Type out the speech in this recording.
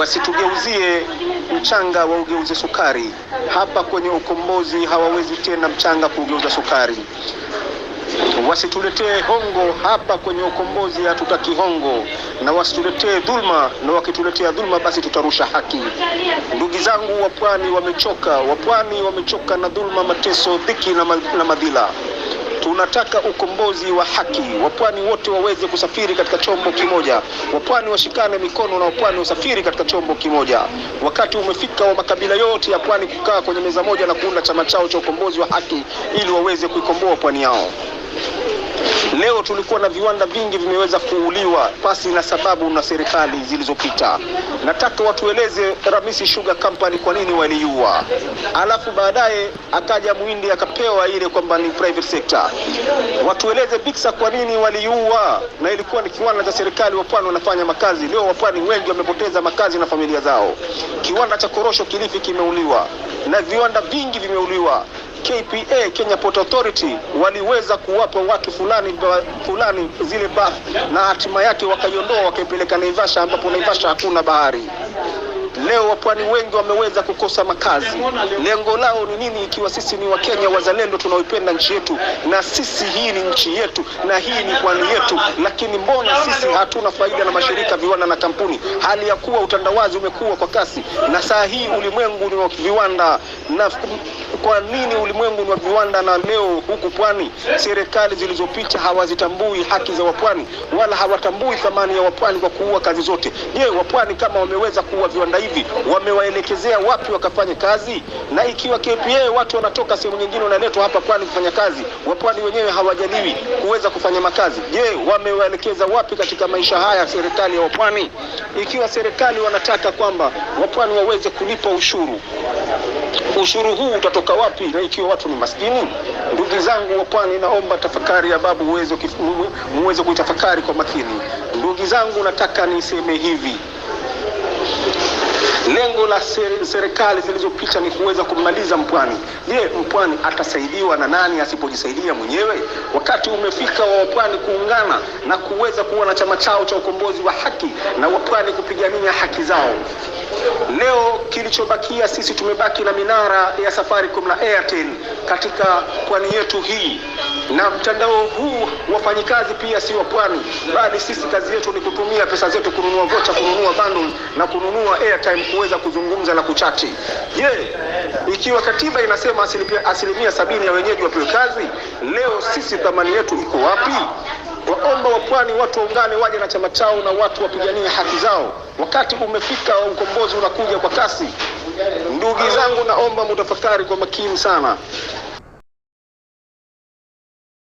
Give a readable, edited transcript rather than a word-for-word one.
wasitugeuzie mchanga waugeuze sukari. Hapa kwenye ukombozi hawawezi tena mchanga kuugeuza sukari. Wasituletee hongo hapa kwenye ukombozi, hatutaki hongo, na wasituletee dhulma, na wakituletea dhulma basi tutarusha haki. Ndugu zangu wa Pwani wamechoka na dhulma, mateso, dhiki na madhila. Tunataka ukombozi wa haki. Wapwani wote waweze kusafiri katika chombo kimoja. Wapwani washikane mikono na wapwani wasafiri katika chombo kimoja. Wakati umefika wa makabila yote ya Pwani kukaa kwenye meza moja na kuunda chama chao cha ukombozi wa haki ili waweze kuikomboa Pwani yao. Leo tulikuwa na viwanda vingi vimeweza kuuliwa pasi na sababu na serikali zilizopita. Nataka watueleze Ramisi Sugar Company kwa nini waliua. Alafu baadaye akaja Muhindi akapewa ile kwamba ni private sector. Watueleze Bixa kwa nini waliua, na ilikuwa ni kiwanda cha serikali. Wapwani wanafanya makazi. Leo wapwani wengi wamepoteza makazi na familia zao. Kiwanda cha korosho Kilifi kimeuliwa na viwanda vingi vimeuliwa. KPA, Kenya Port Authority, waliweza kuwapa watu fulani zile bath, na hatima yake wakaiondoa wakaipeleka Naivasha, ambapo Naivasha hakuna bahari. Leo wapwani wengi wameweza kukosa makazi. Lengo lao ni nini ikiwa sisi ni Wakenya wazalendo tunaoipenda nchi yetu, na sisi hii ni nchi yetu na hii ni Pwani yetu? Lakini mbona sisi hatuna faida na mashirika, viwanda na kampuni, hali ya kuwa utandawazi umekuwa kwa kasi, na saa hii ulimwengu ni wa viwanda? Na kwa nini ulimwengu ni wa viwanda na leo huku Pwani serikali zilizopita hawazitambui haki za Wapwani, wala hawatambui thamani ya Wapwani kwa kuua kazi zote? Je, Wapwani kama wameweza kuua viwanda hivi, wamewaelekezea wapi wakafanye kazi? Na ikiwa KPA watu wanatoka sehemu nyingine wanaletwa hapa Pwani kufanya kazi, Wapwani wenyewe hawajaliwi kuweza kufanya makazi, je, wamewaelekeza wapi katika maisha haya serikali ya Wapwani? Ikiwa serikali wanataka kwamba Wapwani waweze kulipa ushuru, ushuru huu utatoka wapi na ikiwa watu ni maskini? Ndugu zangu wa Pwani, naomba tafakari ya babu muweze kuitafakari kwa makini. Ndugu zangu, nataka niseme hivi: lengo la serikali zilizopita ni kuweza kumaliza Mpwani. Je, Mpwani atasaidiwa na nani asipojisaidia mwenyewe? Wakati umefika wa Wapwani kuungana na kuweza kuwa na chama chao cha ukombozi wa haki na Wapwani kupigania haki zao. Leo kilichobakia, sisi tumebaki na minara ya Safaricom na Airtel katika Pwani yetu hii, na mtandao huu wafanyikazi pia si wa Pwani, bali sisi kazi yetu ni kutumia pesa zetu kununua vocha, kununua bundle na kununua airtime kuweza kuzungumza na kuchati. Je, ikiwa katiba inasema asilimia 70 ya wenyeji wapewe kazi, leo sisi thamani yetu iko wapi? Waomba wa Pwani watu waungane, waje na chama chao na watu wapiganie haki zao. Wakati umefika, ukombozi unakuja kwa kasi. Ndugu zangu, naomba mutafakari kwa makini sana.